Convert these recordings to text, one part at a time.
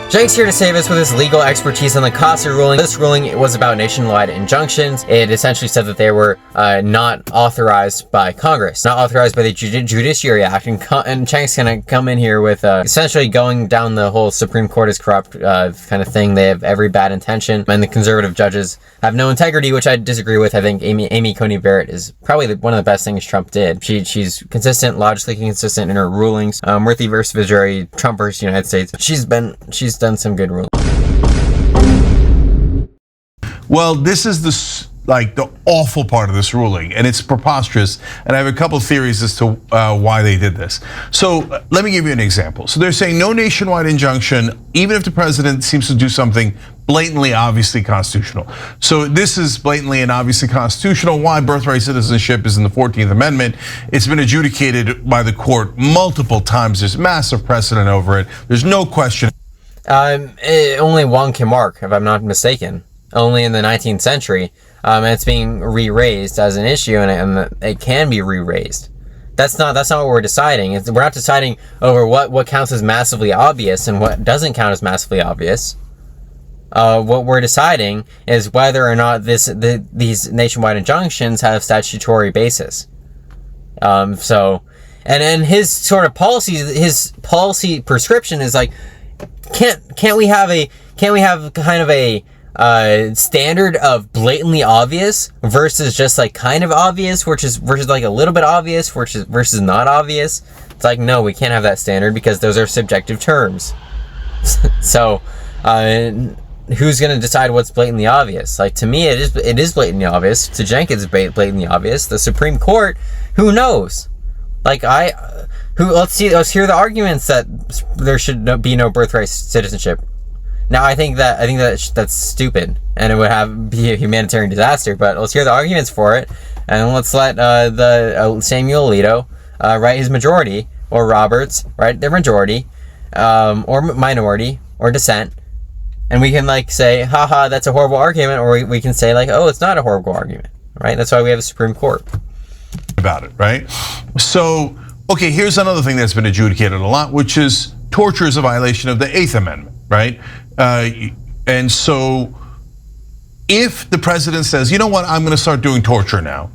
Cenk's here to save us with his legal expertise on the COTUS ruling. This ruling was about nationwide injunctions. It essentially said that they were not authorized by Congress, not authorized by the Judiciary Act. And Cenk's going to come in here with essentially going down the whole Supreme Court is corrupt kind of thing. They have every bad intention, and the conservative judges have no integrity, which I disagree with. I think Amy Coney Barrett is probably one of the best things Trump did. She's consistent, logically consistent in her rulings. Murthy versus Vijay, Trump versus United States. She's done some good ruling. Well, this is the awful part of this ruling, and it's preposterous. And I have a couple theories as to why they did this. So let me give you an example. So they're saying no nationwide injunction, even if the president seems to do something blatantly, obviously constitutional. So this is blatantly and obviously constitutional. Why? Birthright citizenship is in the 14th Amendment. It's been adjudicated by the court multiple times. There's massive precedent over it. There's no question. Only one can mark, if I'm not mistaken. Only in the 19th century. And it's being re-raised as an issue, and it can be re-raised. That's not what we're deciding. We're not deciding over what counts as massively obvious and what doesn't count as massively obvious. What we're deciding is whether or not these nationwide injunctions have statutory basis. And his sort of his policy prescription is like, can't we have kind of a standard of blatantly obvious versus just like kind of obvious, versus like a little bit obvious versus not obvious? It's like, no, we can't have that standard because those are subjective terms. So who's going to decide what's blatantly obvious? Like, to me, it is blatantly obvious. To Cenk, it's blatantly obvious. The Supreme Court, who knows? Like, let's hear the arguments that there should be no birthright citizenship. Now, I think that's stupid, and it would be a humanitarian disaster. But let's hear the arguments for it, and let's let Samuel Alito write his majority, or Roberts write their majority, or minority, or dissent, and we can like say, haha, that's a horrible argument, or we can say like, oh, it's not a horrible argument, right? That's why we have a Supreme Court. About it, right? So, okay, here's another thing that's been adjudicated a lot, which is torture is a violation of the 8th Amendment, right? And so if the president says, you know what, I'm going to start doing torture now,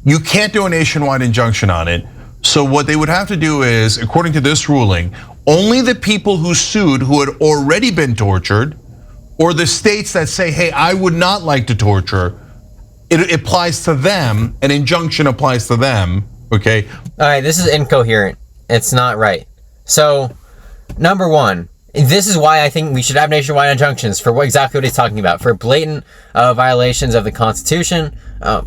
you can't do a nationwide injunction on it. So what they would have to do is, according to this ruling, only the people who sued who had already been tortured, or the states that say, hey, I would not like to torture, it applies to them, an injunction applies to them, okay? All right, this is incoherent. It's not right. So, number one, this is why I think we should have nationwide injunctions for exactly what he's talking about. For blatant violations of the Constitution,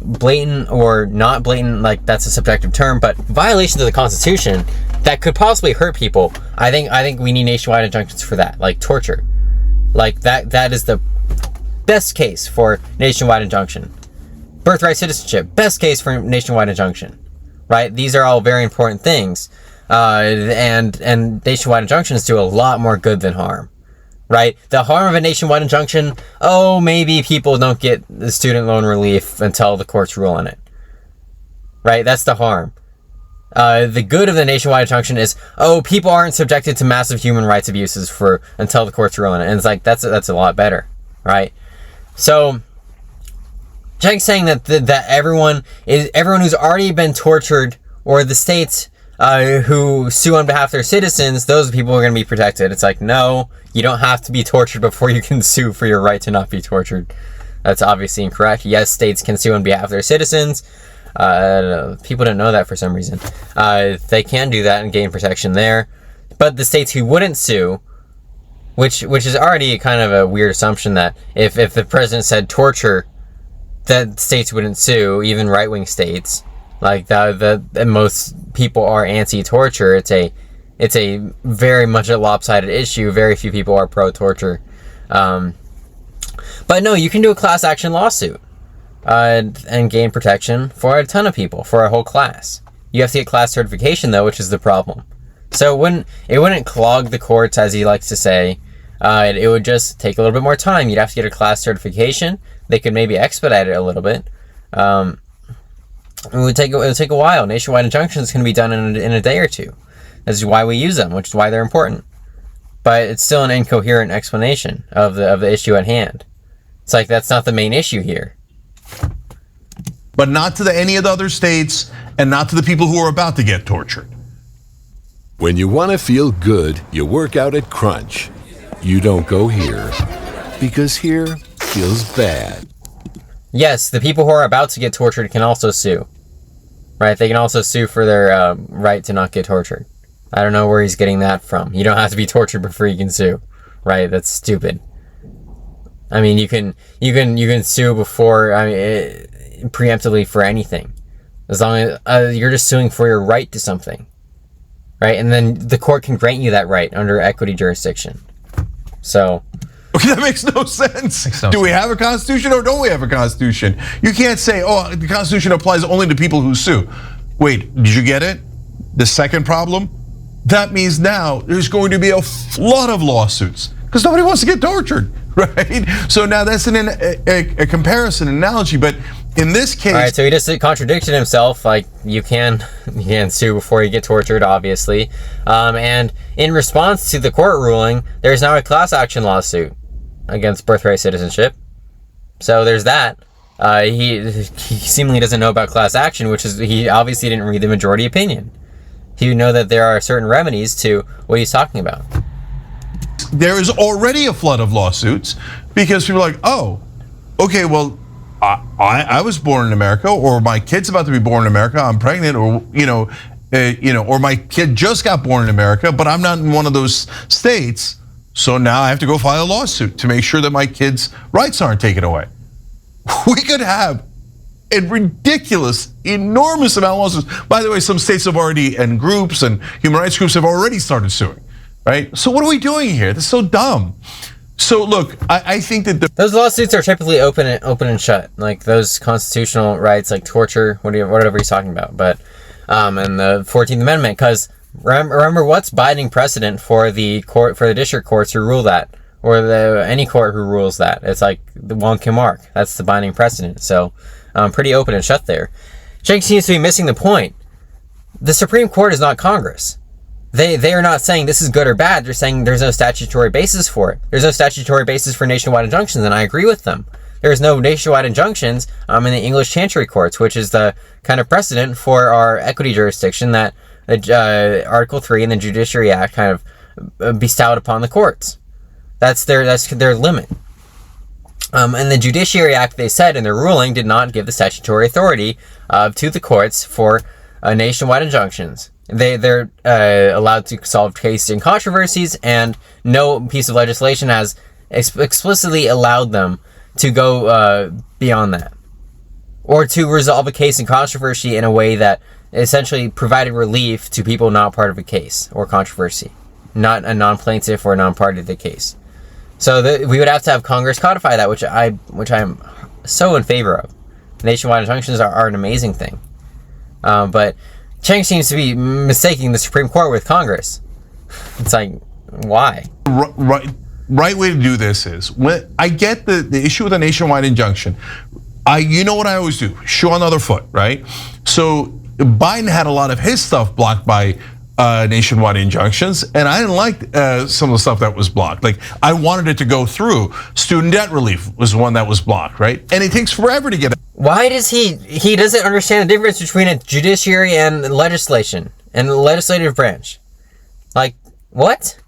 blatant or not blatant, like that's a subjective term, but violations of the Constitution that could possibly hurt people. I think we need nationwide injunctions for that, like torture. Like that is the best case for nationwide injunction. Birthright citizenship, best case for nationwide injunction, right? These are all very important things. And nationwide injunctions do a lot more good than harm, right? The harm of a nationwide injunction, maybe people don't get the student loan relief until the courts rule on it, right? That's the harm. The good of the nationwide injunction is, people aren't subjected to massive human rights abuses until the courts rule on it. And it's like, that's a lot better, right? So Cenk's saying that everyone who's already been tortured, or the states who sue on behalf of their citizens, those people are going to be protected. It's like, no, you don't have to be tortured before you can sue for your right to not be tortured. That's obviously incorrect. Yes, states can sue on behalf of their citizens. People don't know that for some reason. They can do that and gain protection there. But the states who wouldn't sue, which is already kind of a weird assumption that if the president said torture, that states wouldn't sue, even right-wing states. Like that most people are anti-torture. It's a very much a lopsided issue. Very few people are pro-torture. But no, you can do a class action lawsuit and gain protection for a ton of people, for a whole class. You have to get class certification though, which is the problem. So it wouldn't clog the courts, as he likes to say. It would just take a little bit more time. You'd have to get a class certification. They could maybe expedite it a little bit. It would take a while. Nationwide injunctions can be done in a day or two. This is why we use them, which is why they're important. but it's still an incoherent explanation of the issue at hand. It's like, that's not the main issue here. But not to any of the other states, and not to the people who are about to get tortured. When you want to feel good, you work out at Crunch. You don't go here, because here feels bad. Yes, the people who are about to get tortured can also sue. Right? They can also sue for their right to not get tortured. I don't know where he's getting that from. You don't have to be tortured before you can sue. Right? That's stupid. I mean, you can sue before, preemptively for anything. As long as you're just suing for your right to something. Right? And then the court can grant you that right under equity jurisdiction. So... Okay, that makes no sense. Do we have a constitution or don't we have a constitution? You can't say, oh, the constitution applies only to people who sue. Wait, did you get it? The second problem? That means now there's going to be a flood of lawsuits because nobody wants to get tortured, right? So now that's a comparison analogy, but in this case... All right, so he just contradicted himself. Like, you can sue before you get tortured, obviously. And in response to the court ruling, there's now a class action lawsuit against birthright citizenship. So there's that. He seemingly doesn't know about class action, which is, he obviously didn't read the majority opinion. He would know that there are certain remedies to what he's talking about. There is already a flood of lawsuits because people are like, oh, okay, well, I was born in America, or my kid's about to be born in America, I'm pregnant, or or my kid just got born in America, but I'm not in one of those states. So now I have to go file a lawsuit to make sure that my kid's rights aren't taken away. We could have a ridiculous, enormous amount of lawsuits. By the way, some states have already, and groups and human rights groups have already started suing, right? So what are we doing here? This is so dumb. So look, I think that those lawsuits are typically open and shut, like those constitutional rights, like torture, whatever he's talking about. But and the 14th Amendment, because remember what's binding precedent for the court, for the district courts who rule that, or any court who rules that. It's like the Wonka mark. That's the binding precedent. So pretty open and shut there. Cenk seems to be missing the point. The Supreme Court is not Congress. They are not saying this is good or bad. They're saying there's no statutory basis for it. There's no statutory basis for nationwide injunctions, and I agree with them. There's no nationwide injunctions in the English Chancery Courts, which is the kind of precedent for our equity jurisdiction that Article 3 in the Judiciary Act kind of bestowed upon the courts. That's their limit. And the Judiciary Act, they said in their ruling, did not give the statutory authority to the courts for nationwide injunctions. They're allowed to solve cases and controversies, and no piece of legislation has explicitly allowed them to go beyond that, or to resolve a case and controversy in a way that essentially provided relief to people not part of a case or controversy, not a non-plaintiff or non-party to the case. So we would have to have Congress codify that, which I'm so in favor of. Nationwide injunctions are an amazing thing, but Cenk seems to be mistaking the Supreme Court with Congress. It's like, why? Right way to do this is, when I get the issue with a nationwide injunction, you know what I always do? Shoe on the other foot, right? So Biden had a lot of his stuff blocked by nationwide injunctions, and I didn't like some of the stuff that was blocked. Like, I wanted it to go through. Student debt relief was one that was blocked, right? And it takes forever to get it. Why does he doesn't understand the difference between a judiciary and legislation and the legislative branch? Like, what?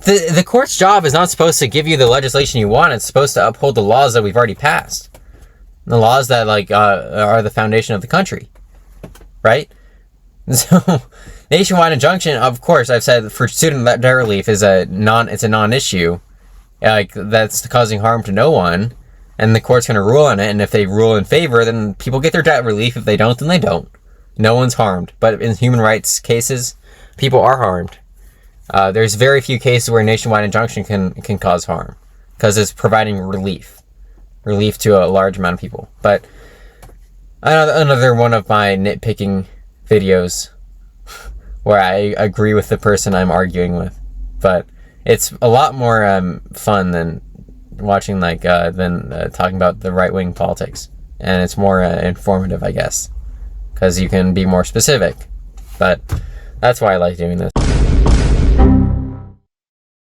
The court's job is not supposed to give you the legislation you want. It's supposed to uphold the laws that we've already passed. The laws that are the foundation of the country, right? So nationwide injunction, of course, I've said for student debt relief is a non-issue. Like, that's causing harm to no one, and the court's going to rule on it. And if they rule in favor, then people get their debt relief. If they don't, then they don't. No one's harmed. But in human rights cases, people are harmed. There's very few cases where a nationwide injunction can cause harm, because it's providing relief to a large amount of people. But another one of my nitpicking videos where I agree with the person I'm arguing with, but it's a lot more fun than watching than talking about the right-wing politics, and it's more informative, I guess, because you can be more specific. But that's why I like doing this.